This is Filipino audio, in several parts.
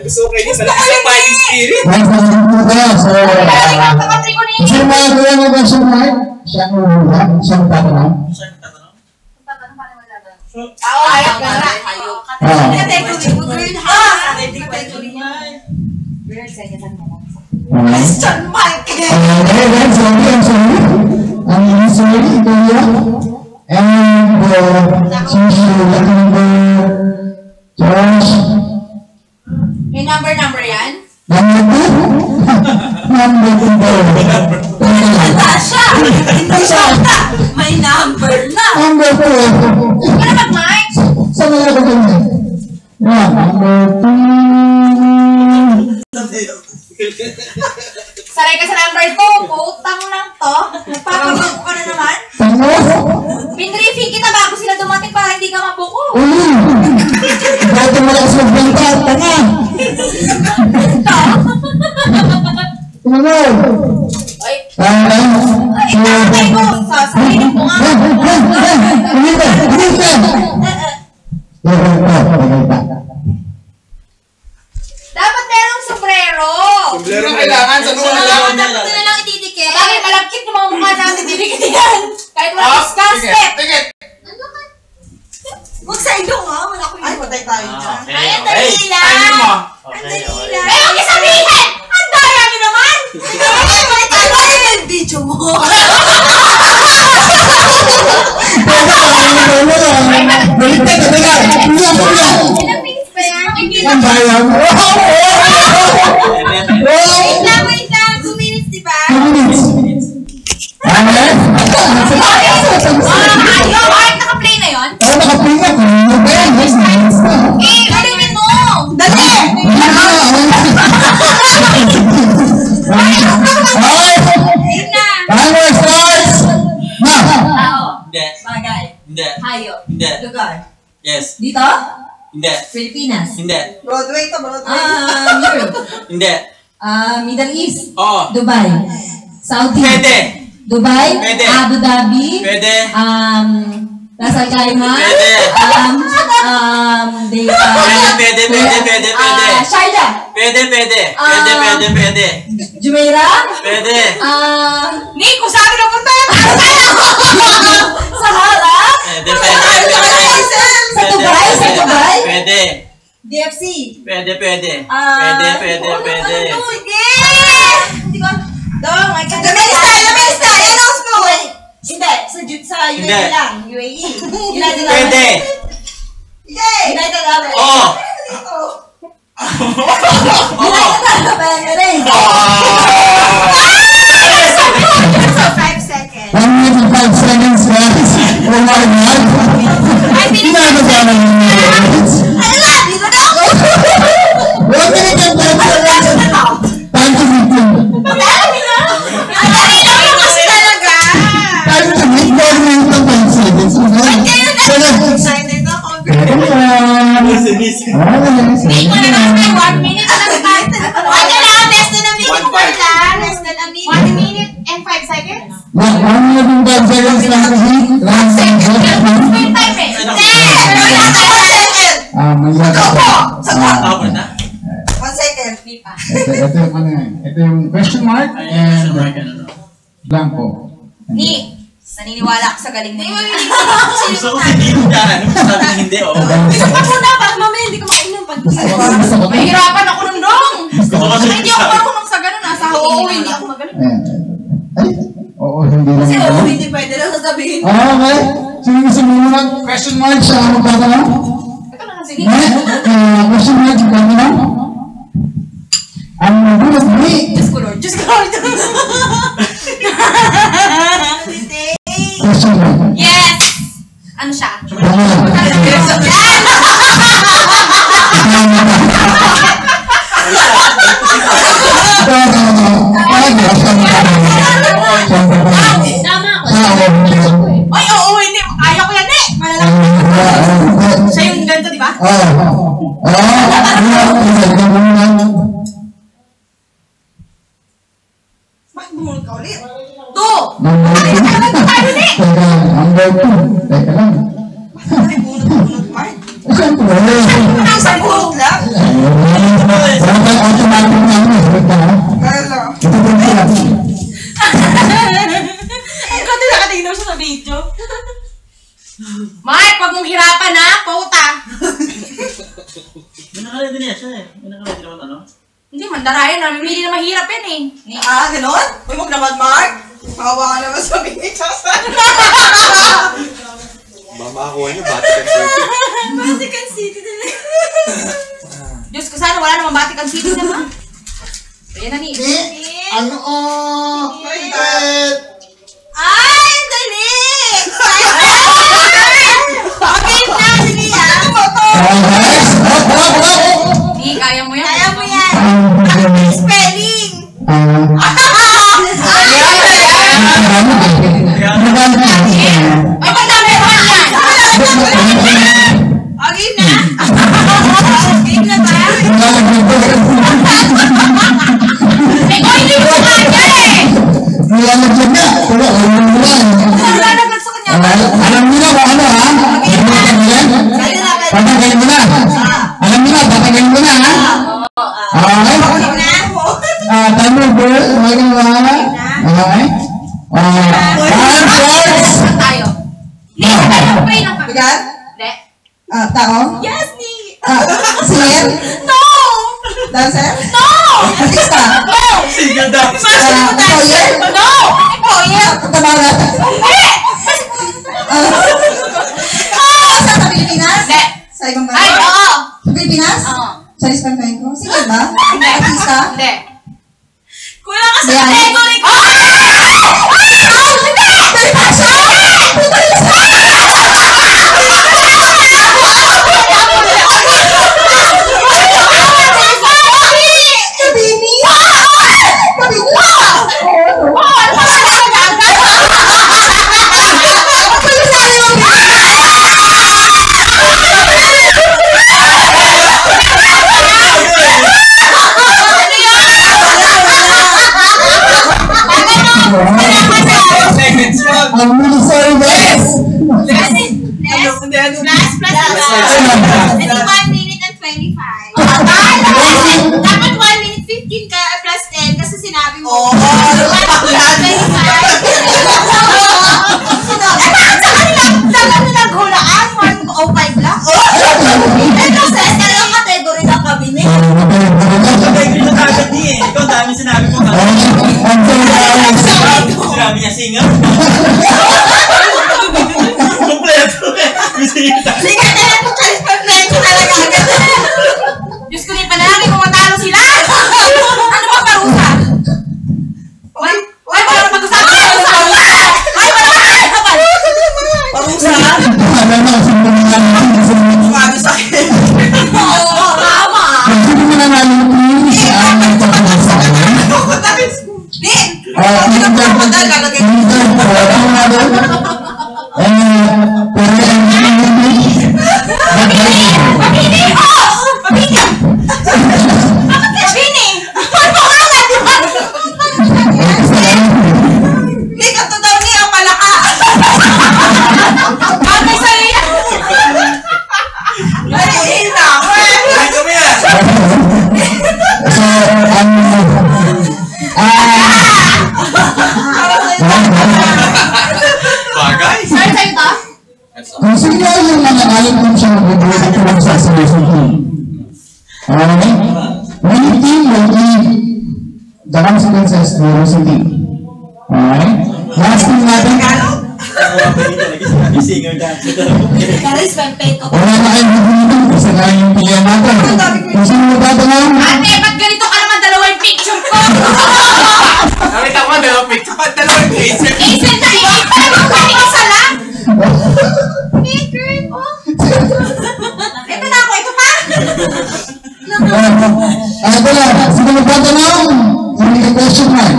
Gusto ko kayo sa lakas ng fighting spirit. Kasi mga kuya mo ba siya Mark? Siya ang hula? Siya ang tatanong? Ayok ka na. Question mark. Ang sorry, kuya. And Josh. May number yan? Number 2. Wala siya. Hindi siya. May number na. Number 2. Ano ba, Mike? Saan na lang ba niya? Number 2. Saray ka sa number 2. Putang lang to. Nagpapabuko ka na naman. Tango? Pinriefing kita bago sila dumating para hindi ka mabuko. Dati malakas magbenta. Tanga! Ano? Ay, Tanga? itatay mo. Sasabihin mo nga. Umita! Dapat merong sombrero. Sombrero kailangan sa nuna lang. Dapat na lang itidikit. Bakit malagkit yung mga mukha natin didikit yan? Kahit wala disgusted. Tikit! Huwag sa ilong ha. Wala ko yun. Ay, patay tayo dyan. Ay, ang Hey, dali lang. timing mo. Ang dali lang. Eh, huwag sabihin! Ang daya nyo naman! Ay, yung video mo. Baliktad ka taga! Ilang minutes ba yan? Ang daya mo! Wait lang. 2 minutes, di ba? 2 minutes! Ano? Ayaw! Ay, naka-play na yun? Oo, naka-play na. Eh, ulitin mo! Dali! Ayun na! Timer starts! Na! Tao. Hindi. Bagay. Hindi. Hayop. Hindi. Lugar. Yes. Dito? Hindi. Pilipinas. Hindi. Broadway to, Broadway. Europe. Hindi. Middle East. Oo. Dubai. Saudi. Pwede. Dubai. Pwede. Abu Dhabi. Pwede. Ras Al Khaimah. Pwede. Pwede. Sharjah. Pwede. Jumeirah. Pwede. Nico, sabi na punta yan. Sahara. Sa Dubai. Pwede. DFC. Pwede. Hindi ko. Dong, I can't. Lamesta. Announce mo. Hindi. Sa UAE lang. UAE. United Arab. Pwede. United Arab. Oo. United Arab Emirates. 5 seconds. 1 minute and 5 seconds, guys. Oh my God. Pinano ka na yung minutes? Ano lang? Dito daw? 1 minute and 5 seconds. Time to meet you. Madami na. Ang dali lang yung kasi talaga. Time to meet 1 minute and 5 seconds. Excited ako. Miss. Wait mo na naman. 1 minute na lang. Wag ka lang. Less than a minute pa lang. Less than a minute. 1 minute and 5 seconds? 1 minute and 5 seconds lang to meet. May time eh. Tapos na? 1 second. Di pa. Ito yung question mark and blanco. Ni, naniniwala ako sa galing na yun. Gusto ko hindi mo dyan. Sabi hindi, oo. Gusto pa muna para mamaya hindi ka makainom pag mahirapan ako nun dong. Hindi ako marunong sa ganun. Sa oo, hindi ako magaling. Ay, oo, hindi lang. Kasi oo, hindi pwede lang sasabihin. Okay. Sino gusto mo muna question mark siya ang magtatanong? Ito na sige. Question mark, gano'n na? Ang nagulat ni Diyos ko Lord. question mark. Yes! Ano siya? Tama ako. Ay, oo, hindi. Ayaw ko yan eh. Malalaki. Siya yung ganito, di ba? Bakit bumunod ka ulit? Two! Number 2. Teka lang. Bakit bumunod, Mark? Siyempre. video. Mark, wag mong hirapan ha, puta. May nakalagay niya siya eh. May nakalagay naman ano? Hindi, mandarayan. Namimili na mahirap yan eh. Ganon? Uy, huwag naman, Mark. Kawawa ka naman sa bingit. Mamakuha niyo, Vatican City. Vatican City talaga. Diyos ko, sana wala namang Vatican City naman. Ayan na ni. Ano Ay, dali! Okay na, sige ah. Hindi, kaya mo yan. Kaya mo yan. Spelling. Ay, madami pa yan. Okay na. Game na ba? Ay, ko, hindi mo kanya eh. Nilalagyan na. Wala naglag sa kanya. Alam niyo na kung ano ha? Patagayin mo na. Alam niyo na, patagayin mo na ha? Okay? Timer girl, okay ba? Okay? Time starts! Saan tayo? Lisa, tayo pray ng kami. Bigat? Hindi. Tao? Yes, ni. Singer? No! Dancer? No! Artista? No! Single daw! Poyer? No! Hindi po, yeah. Tabarat? Hindi! Sa Pilipinas? Hindi. Sa ibang Ay, bansa? oo. Sa Pilipinas? Oo. Sa Hispanic ko? Singer ba? Hindi. Artista? Hindi. Kuya ka sa Yan. category ko! Ang military base! It's 1 minute and 25. Dapat 1 minute 15 ka plus 10 kasi sinabi mo. Oo. 1 minute 25. Saan ka naghulaan? 105 lang? Ito sa isang category ng cabinet. Sabay ko yung agad niya eh. Ikaw, dami sinabi mo. Sinabi niya, singer. Kompleto eh. May singer tayo. Sige, kaya po kalis pa ko talaga agad. Diyos ko ni panalangin kung matalo sila! Ano ba parusa? Ay, wala na pag-usapan! Ay, wala na pag-usapan! Parusa? Ano na, Sumami sa akin. Oo, tama! hindi mo na namin sa aming pag-usapan. Din! Pabini! Oh! Pabini! Bakit ka Pabini? Ano ka nga, di ba? Di ka to daw niya ang malaka. Bagay sa'yo yan! Ay, ina. Ay, kami yan. So, Bagay. Sorry sa'yo to? kung sino yung mga alam kong siya mag-ibigay ito lang sa solution team. Okay? Winning team will lead the consequences to the losing team. Okay? Last team natin. May singer dance. Garis, pempay ko. Wala na kayong dito kasi na yung pilihan natin. Kung sino magtatanong, Ate, ba't ganito ka naman dalawa yung picture ko? Nakita ko, dalawang picture. Ba't dalawang picture? Isip na isip pa naman kami isa lang. Picture ko. Ito na ako, ito pa. ito lang, sino magtatanong, hindi ka question mark.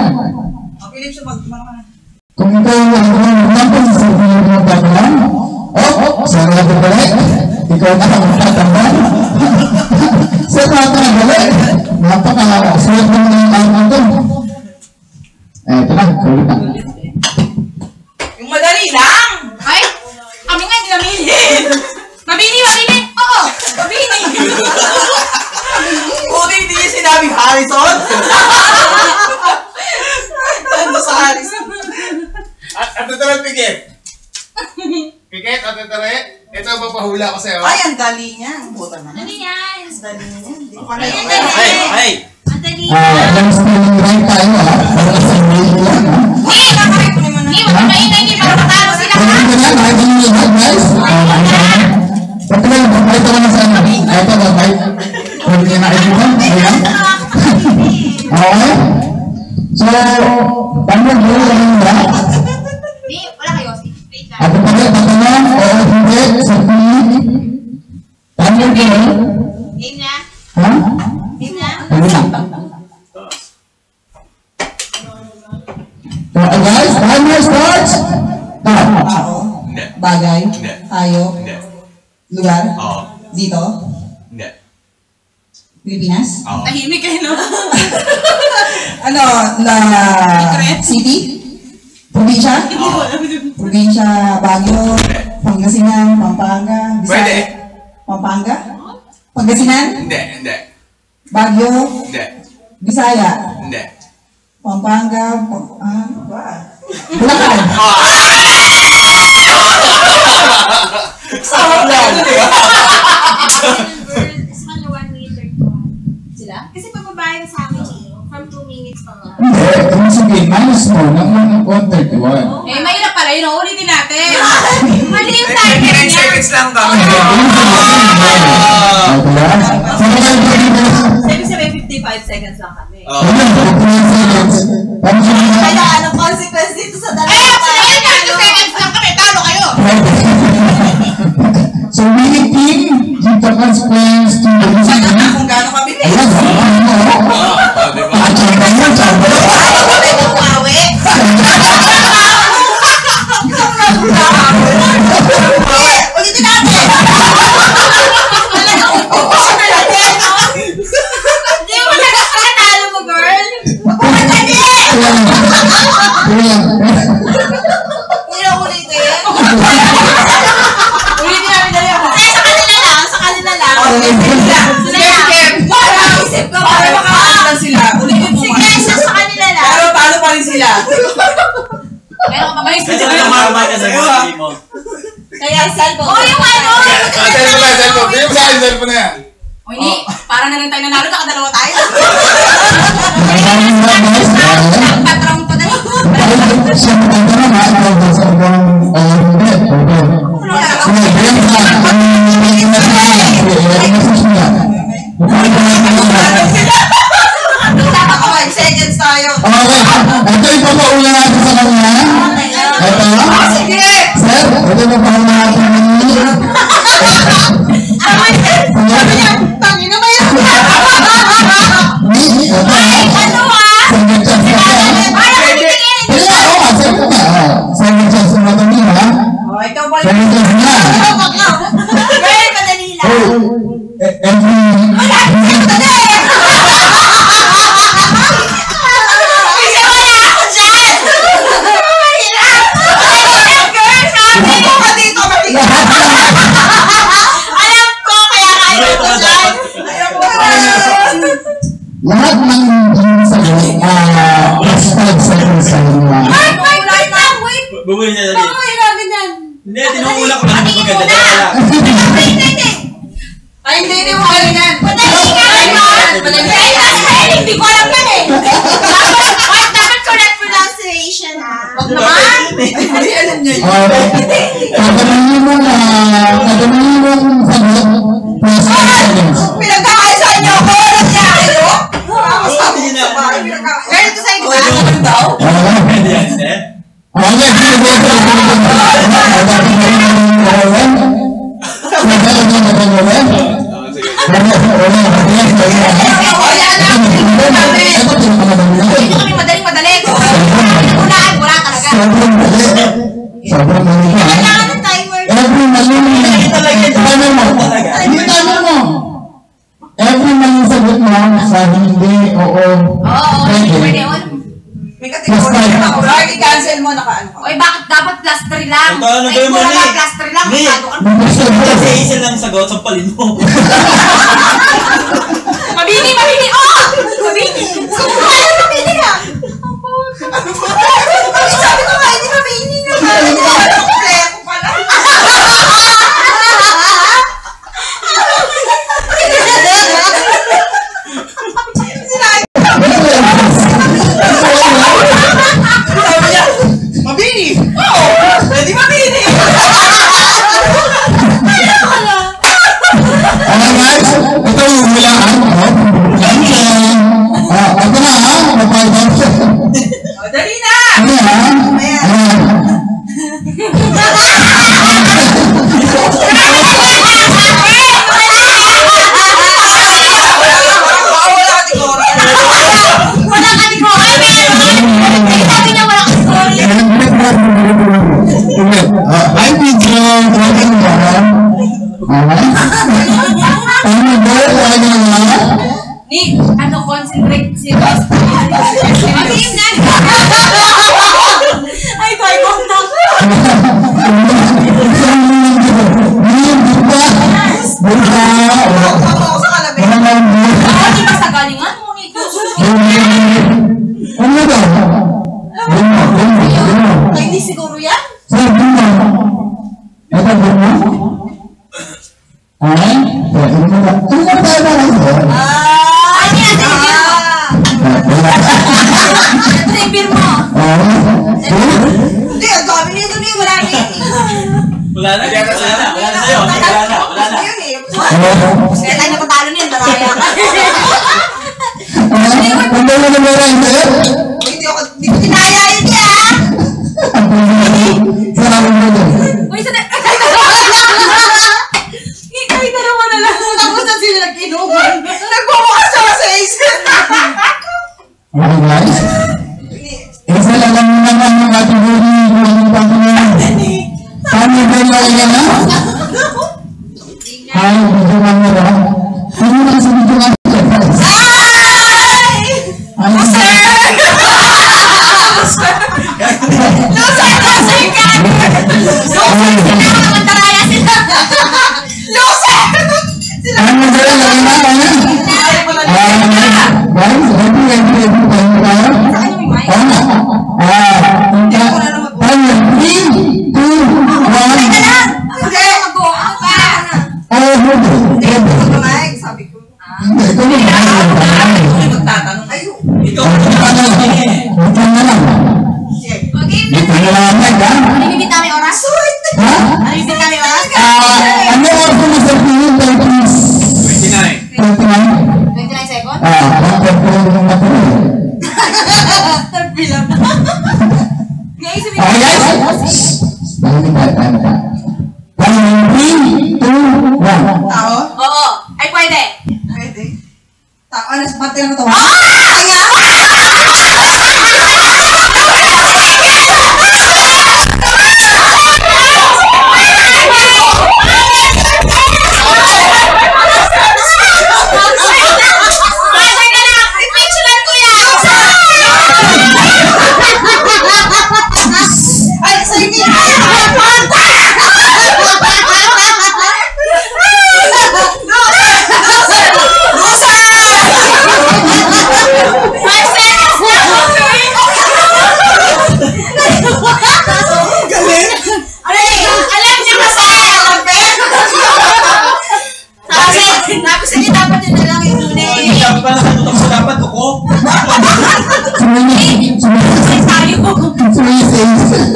Philip, sumagmang. Kung ikaw ang natin sa sino magtatanong, sana natin balik, ikaw na ang magtatanong. Sa natin na balik, napaka-sulit mo ng alam doon. Ito lang, kulit na. Yung madali lang. Ay, kami nga hindi namili. Mabini, mabini. Oo, mabini. Buti hindi niya sinabing Harrison. Ano sa Harrison? At ito naman pigit. Kikit, Ate Tere, ito ang papahula ko sa'yo. Ay, ang dali niya. Buta na. Ano yan? Ang dali niya. Hindi ko Ay, kaya. Ay! Ang dali. Yung spelling right tayo ha. Para sa mail lang ha. Hindi, Nakaray ko naman hindi, wag na hindi para matalo sila. Kaya ko na, nakita niyo lahat guys. Pati lang, bakit ko na sa ano? Ito ba, bakit? Pwede niya nakikita? Ayan. Okay? So, paano yun lang ba? Hindi, wala kayo. Wait lang. Ako pala, tatanong, oo, hindi, sa pinig. Paano yun? Game na? Ha? Game na? Ano na? So, guys, timer starts. Start. Tao, Hindi. bagay, Hindi. hayop, Hindi. lugar, Oo. dito, Hindi. Pilipinas. Oo. Tahimik kayo, no? Ano, na city? Probinsya? Oo. Probinsya, Baguio, Pangasinan, Pampanga, Pwede. Pampanga? Pangasinan, Hindi. Hindi. Baguio, Hindi. Bisaya, Hindi. Pampanga, Bulacan. Sarap lang. Sa kanya 1 meter to. Sila? Kasi pababae na sa akin from 2 minutes pa nga. Hindi, kung sabihin, minus mo, ng 131. Eh, mahirap pala yun. Ulitin natin. Mali yung target 10 niya. seconds lang kami. Ibig sabihin, 55 seconds lang kami. Paano Kaya anong consequence dito sa Eh, dalawa? actually, 30 seconds lang kami. Talo kayo. So winning team, give the consequence to the losing team. Kung gaano kami Ayan, Diba? chamba mo, chamba. Umawi. Ulitin natin! Hindi mo nakakatalo mo, girl. Hindi na ulitin. Ulitin namin dali ako. Eh, sa kanila lang. Sa kanila lang. Parang isip ko, para makakalitan sila. Ulitin mo Sige, sa kanila lang. Pero talo pa rin sila. Meron ka ba yung Kasi nakamama ka sa mga mo. Kaya cellphone. Oh, yung ano! Cellphone na, cellphone. Bigyan mo sa akin, cellphone na yan. O, hindi. Para na lang tayo nanalo. Nakadalawa tayo. Patrong pa dali. Dapat 5 seconds tayo. Ito ipapaula natin sa kanya. Ito. Sige! Sir, ito ipapaula natin. Tangin na ba yan? Ano ah? Second chance na siya. Ay, tingin. Kaya, oo, second na. Second chance na natin yun, ha? Oh, ikaw pala. Second chance na. Girl, madali lang. Every... Kasi wala ako dyan. Girl, sabi. Ikaw ka dito, matigas. Alam ko, kaya kaya ko dyan. Ayoko na. Lahat ng sagot, plus 5 seconds sa inyo. Wait lang, wait. Bumuli na dali. Pakuhin namin yan. Hindi, tinuula ko lang. Patingin Maganda muna. wala. Hindi. Ay, hindi mo kayo yan. Madali nga yun. Madali. Hindi ko alam yan eh. Dapat correct pronunciation ha. Wag naman. Hindi, alam niya yun. Tatanungin mo na, tatanungin mo kung sagot, plus 5 seconds. Pinagkakaisahan niyo ako. Nandiyan kayo. Sabi niyo Hindi sa na. bahay. Girl, ito sa'yo Wala diba? naman daw. Hindi yan, hindi. Okay, sige, Dito kami madali. Unahan, wala talaga. sobrang mali ka. Kailangan ng timer. Every mali mo. Timer mo. Hindi timer mo. Every mali sagot mo sa hindi, oo. Oo, pwede yun. May kategory na ako. Lord, i-cancel mo. Nakaano ka. Oy, bakit dapat plus 3 lang? Ito, ano Ay, gawin mo, puro Lee? nga plus 3 lang. Lee. Masyado ka. Kasi isa lang sagot, sampalin mo. Mabini! Oh! Mabini! Mabini ka! Sabi ko nga, hindi mabini naman. Kompleto pa Ano ba? Ano ba? Ni, ano, concentrate serious. Mag-iim na. Ay, tayo ko na. Ako sa kalabi. Hindi ba sa galingan mo nito? Ano ba? Ay, hindi siguro yan. Sir, Bruno. Ito, Bruno. Ay? Ano ba? Ano ba tayo ba lang, sir? Ay, yan, ito yung beer mo. Hindi, ang dami nito niya. Wala na yan Wala na sa'yo. Wala na. Yun eh. Kaya tayo napatalo niyan, daraya ka. Ano ba naman, sir? Hindi ko kinaya yun niya. Salamat mo din. Uy, sa Ay, dalawa na lang. Tapos na sila nag-inuman. Nagbubukas ako sa isip. Okay, guys. Isa lang naman ang ating huli ng panginoon. Kami ba yung kaya na? Ay, video lang na ba? Ano na sa video lang? Ay! Loser ka! Ang daraya sila. Ano ba yung kaya na? Guys, happy tayo. Ano? Tayo, 3, 2, 1. Sabi ko. Hindi, ito na. Magtatanong. Ayun. Ikaw Ito na lang. Ito na lang, ha? Nalimit namin oras? Ha? Nalimit namin oras? Ano ang orso mo sa tingin tayo, please? 29. 29? 29 seconds? Bakit po yung natuloy? Bilang. Guys, sabi Okay, guys? Dahil tayo. Tayo, 3, 2, 1. Tao? Oo. Ay, pwede. Pwede. Tao, ano sa parte ng tawa? Kaya? Ay, sa hindi.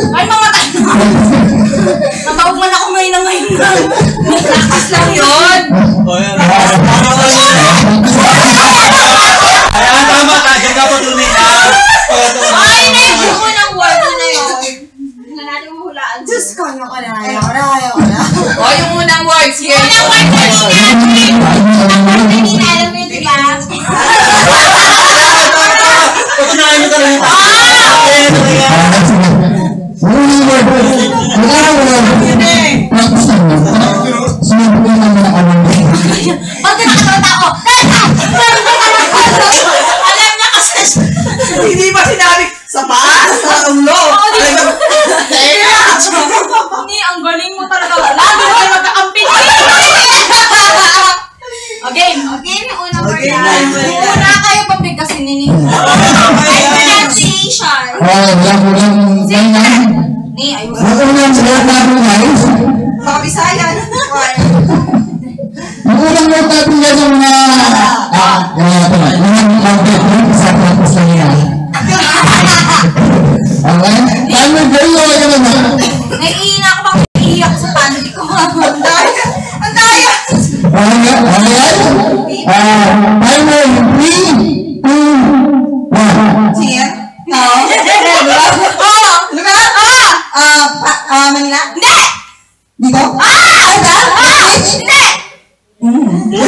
Ay, mamatay na. Natawag man ako ngayon na ngayon lang. Lakas lang yun. Kaya tama ka, dyan ka patuloy na. Ay, na-issue ko ng word na yun. Hindi natin mahulaan. Diyos ko, ayaw ko na. Ayaw ko na. O, yung unang word. Yung unang word kanina. Alam mo yun, diba? Patunayan nyo talaga. Pag nakatawa ako, alam niya kasi. Hindi ba sinabi sa paa, sa ulo? Ni, ang galing mo talaga. Lagi mo kayo magkakampi. Okay, yung unang word Okay, na. okay. Una kayo pabigkasin ni pronunciation. Ni, ayun. Mga Bisayan. Naiiyak ako bang iiyak sa family ko. Ang daya. Ang daya. Cheer. No. Lugar? Manila? Hindi! Dito? Hindi! Hindi!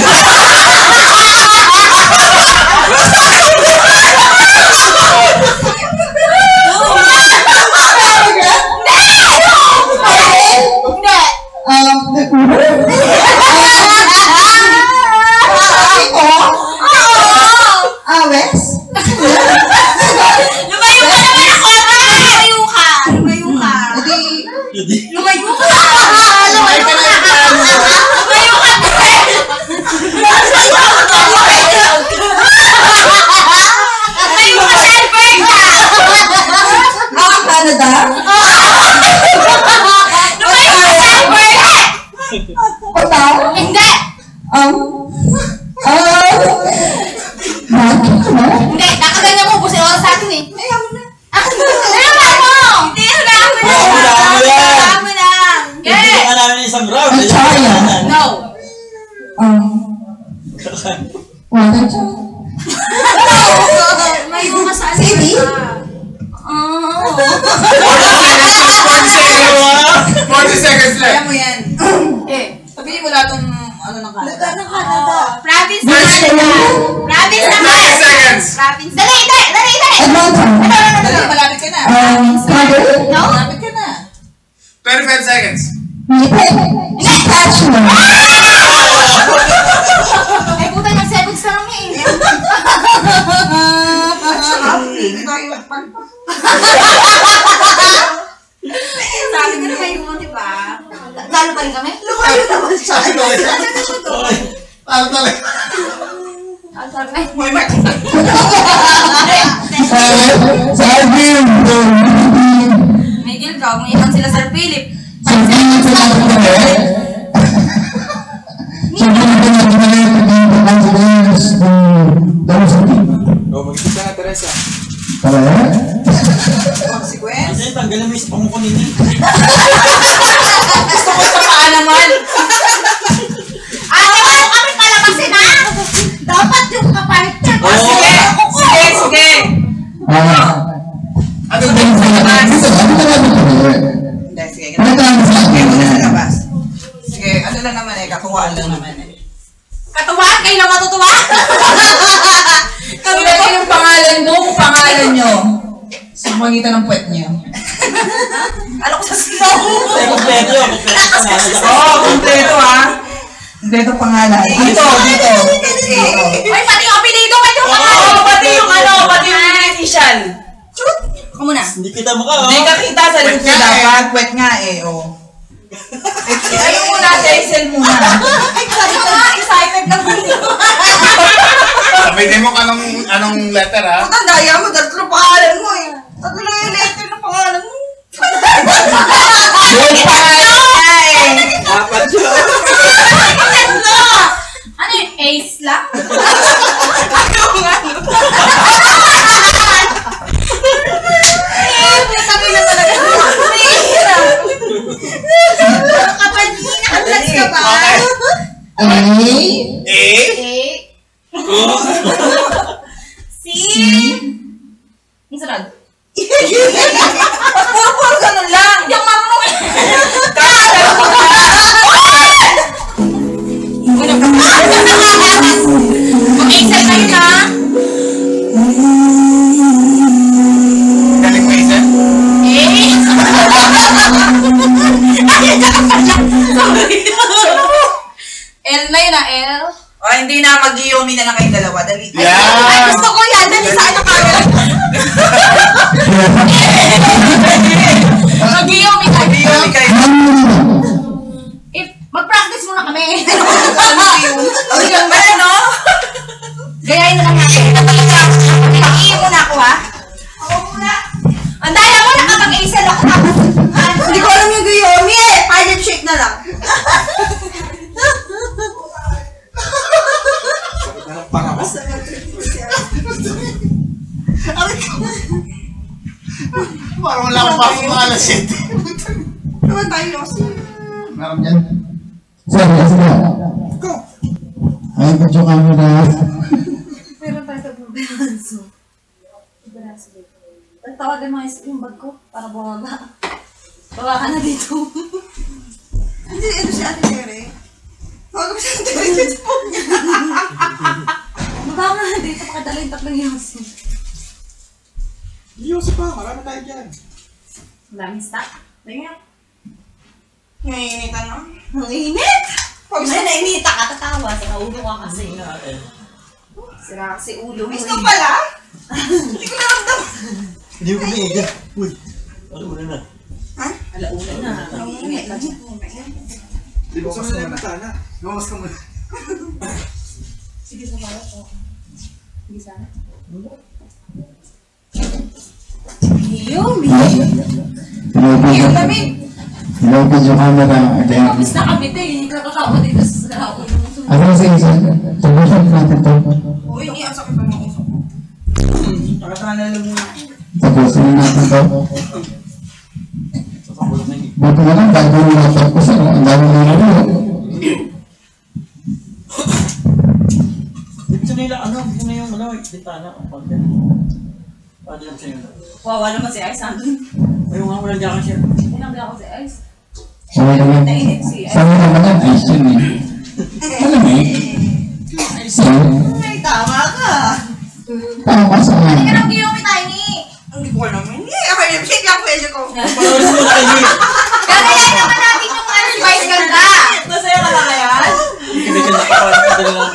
Pataw? Hindi! Bakit mo? Hindi, nakaganyan mo. Busin oras sa atin eh. Ayaw mo na. Ayaw mo! Hindi, hulaan mo na. Hulaan mo yan. Hulaan mo lang. Okay! Hindi ka namin isang round. Ang tsaya. No! Bakit siya? May mga sa Sige. 40 seconds Kaya left. mo yan. Eh, Sabihin mo lahat ng ano ng Canada. lugar ng Canada. Province na Yes, Canada. hello. Province na 30 Canada. seconds. Province. Dali, dali, dali, dali. Atlanta. Dali, malapit ka na. Calgary. No? Malapit ka na. 25 seconds. Winnipeg. Saskatchewan. Ay, puta, yung 7 sa kami eh. Hindi tayo magpalpa. Sabi ko naman yung di ba? Talo pa rin kami? Lumayo naman siya. Ano talaga? Ay, May mic. Salvin. Miguel ka, kung iwan sila Sir Philip. Salvin sa Calgary. Salvin sa Oh, mag-isip ka na, Teresa. Consequence. Kasi tanggalin mo yung pangkukunin niya. Gusto ko sa paa naman. Ate, bago kami palabasin ha? Dapat yung kapalit niya. Sige. Sige, sige. Ano Hindi, sige. Sige, muna sa labas. Sige, ano lang naman eh. Katuwaan lang naman eh. Katuwaan, kayo lang matutuwa? Kami na yung pangalan mo, pangalan nyo. Sa magitan ng puwet nyo. Alam ko sa snow. Ay, kompleto yun. Kompleto ka na. Oo, kumpleto ha. Kumpleto pangalan. Dito, dito. Ay, pati yung apelido, pati yung pangalan. Oo, pati yung ano, pati yung initial. Ako muna. Hindi kita mukha, oh. Hindi ka kita sa likod Puwet nga eh. dapat. Puwet nga eh, oh. Ayun muna, Jaisel muna. Ay, sabi ko nga, excited na ko. Sabihin mo anong letter, ha? Ang daya mo, tatlo pangalan mo eh. Tatlo lang yung letter ng pangalan mo. Yung pangalan nga eh. Dapat yun. Ano? Ano yung ace lang? Ay, putang ina talaga. Mahirap. Kapag nakatlas ka ba? Eh? Eh? Si? Ang sarad. Puro ganun lang. Yung marunong eh. Mag-excel kayo na. Galing mo, Isa? Eh? Ay, sorry. L na yun ah, L. O, hindi na mag-iyomi na lang kayong dalawa. Dali. Ay, Yeah. gusto ko yan. Dali sa ano kagad. Mag-iyomi tayo. Mag-iyomi kayo. Mag-practice muna kami. Ano yun ba, no? Gayahin na lang natin. Mag-iyo muna ako ha. Ako muna. Ang daya mo, nakapag-excel ako tapos. Hindi ko alam yung guyomi eh. Pilot shake na lang. Parang wala akong pasok ng alas 7. Naman tayo lost. Meron dyan. Sige, sige. Ay, medyo kami na. Meron tayo sa buberanso. Buberanso dito. Tawagan mo yung bag ko para bumaba. Baba ka na dito. Hindi, ito si Ate Tere. Huwag mo siya Tere sa phone niya. Baba ka na dito. Pakadala yung tatlong yosin. Yusuf pa, marami tayo dyan. Daming stock. Tingnan. Ngainitan na. Ang init! Pag May nainita ka, tatawa. Sa ulo ka kasi. Eh. Sira kasi ulo mo. miss ka pala? Hindi ko naramdaman. Hindi mo kumiiga. Uy. Ano una na? Ha? Alauna na. Ang init. Lumas ka muna. Lumas ka muna. Sige sa bawat ko. Sige sana. Yung lamig. Hello, video camera. Again. Tapos na kami tayo, kakatawa dito sa Ano sa isa? Tabusin natin to. Uy, hindi. Ang sakit pa ng usok ko. Pagkatanalo muna. Tapusin natin to. Buti na lang, bago yung laptop ko siya. Ang dami na rin. Gusto nila, gusto na yung, bintana. Paano lang sa'yo? Wawa naman si Ice nandun. Ayaw nga, walang jacket siya. Tinanggal ako si Ice. Sabi naman, Nainit si Ice. sabi naman yan, ice yun eh. Alam eh. Ice yun. Ay, tama ka. Tama sa Hindi ka akin. nang Kiyomi Tiny. Hindi ko alam. Hindi. Ako yung shake lang pwede ko. Panoorin mo na kayo. Gagayain naman natin yung si Vice ganda. Masaya ka ba kaya? Hindi ka nakapagpadala lang.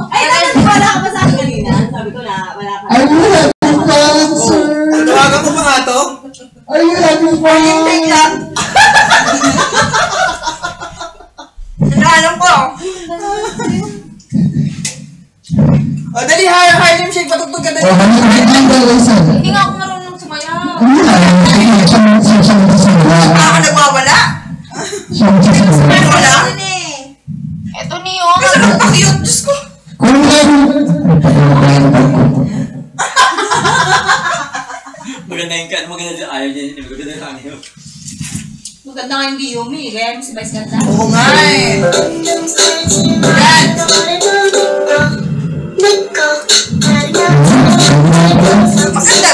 Ay, wala ka ba sa akin kanina? Sabi ko na, wala ka. I will have fun, sir. Tawagan mo pa nga to? I will have fun. Shake lang. Alam ko. O, dali, hire yung shake. Patugtog ka dali. Oh, ano ba isa? Hindi nga ako marunong sumayaw. Ako nagwawala. Wala. Eto niyo. Kasi nagpakiyot. Diyos ko. Maganda yung kan, maganda yung ayaw niya. Maganda yung ayaw. Maganda nga yung Kiyomi. Gaya mo si Vice ganda. Oo nga eh. Yan.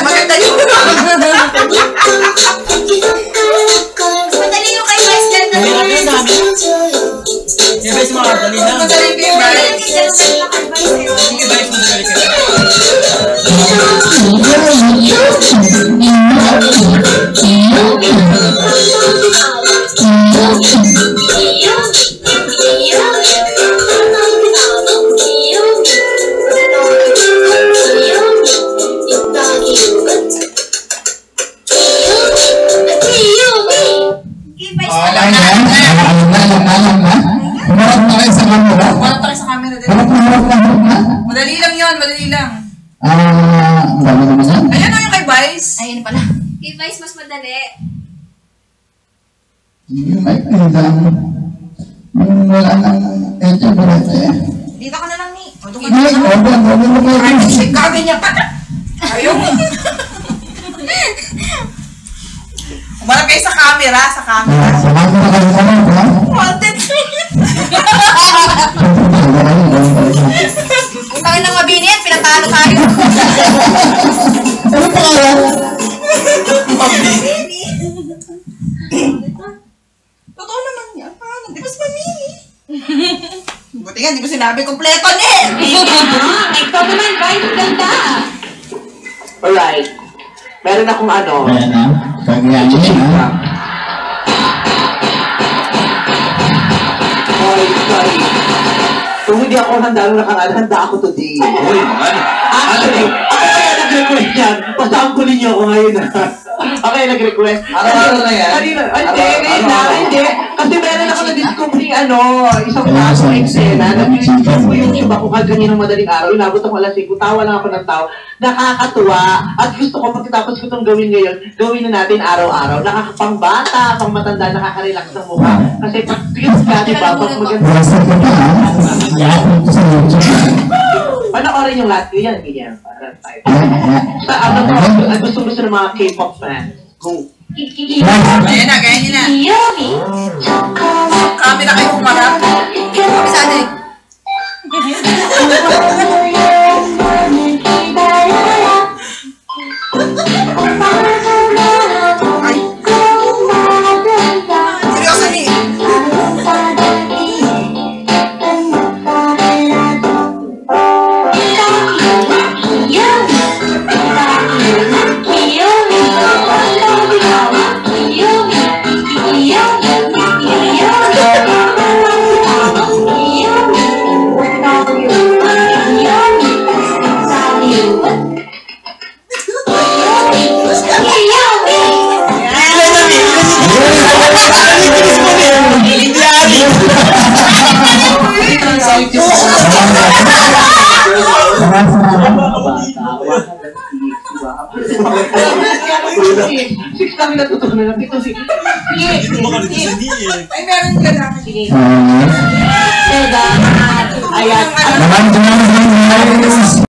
Maganda yun. Madali yung kay Vice ganda. Hindi lang yan sabi. Kaya ba yung mga dali lang? Magaling kay Bryce. Sige ba yung madali ka? Alam na. Humarap na kayo sa camera. Walang tayo sa camera din. Humarap na. Madali lang yun, madali lang. Ang dami naman yan. Ayan o yung kay Vice. Ayun pala. Kay Vice mas madali. Yung mic na lang. Wala nang ito ba natin? Dito ka na lang ni. O, doon ka Ay, na lang. wala mo Ay, kayo. shake ka, ganyan pa. Ayaw. Umarap kayo sa camera, sa camera. Samahan ko na kayo sa camera. Wanted. Kung tayo ng mabini yan, pinatalo tayo. Ano pa kaya? Mabini. Totoo naman yan. Paano? Di ba si Mamini? Buti nga, di ko sinabi kompleto niya. Ikaw naman, Vice ganda. Alright. Meron akong Ayan na. Kagayanin na. sorry. Kung hindi ako handa ako today. Uy, man. Actually, ako kaya nag-request yan. Pasampulin niyo ako ngayon. Ako kaya nag-request. Araw-araw na yan? Hindi. Araw-araw. Hindi. Kasi meron ako na-discovering isang kaso eksena. Nag-YouTube ko YouTube ako kaganyan ng madaling araw. Inabot ako alas 5. Tawa lang ako ng tao. Nakakatuwa. At gusto ko pagkatapos ko itong gawin ngayon, gawin na natin araw-araw. Nakakapang-bata, pang-matanda, nakaka-relax ng mukha. Kasi pag cute ka, di ba? Pag maganda. Wasa ka pa ha? I-upload ko sa YouTube. Panoorin yung lahat ko yan, ganyan. Para tayo. Ayan. Gusto ng mga K-pop fans. Go. Ayan na, ganyan na. Camera kayo kumarap. Kabisa na eh. Ay. Seryoso ni. Six kami natutunan na. Ito si... Hindi mo kalito sa niya. Ay, meron ka na. Sige. Okay. Ayan. Maraming salamat.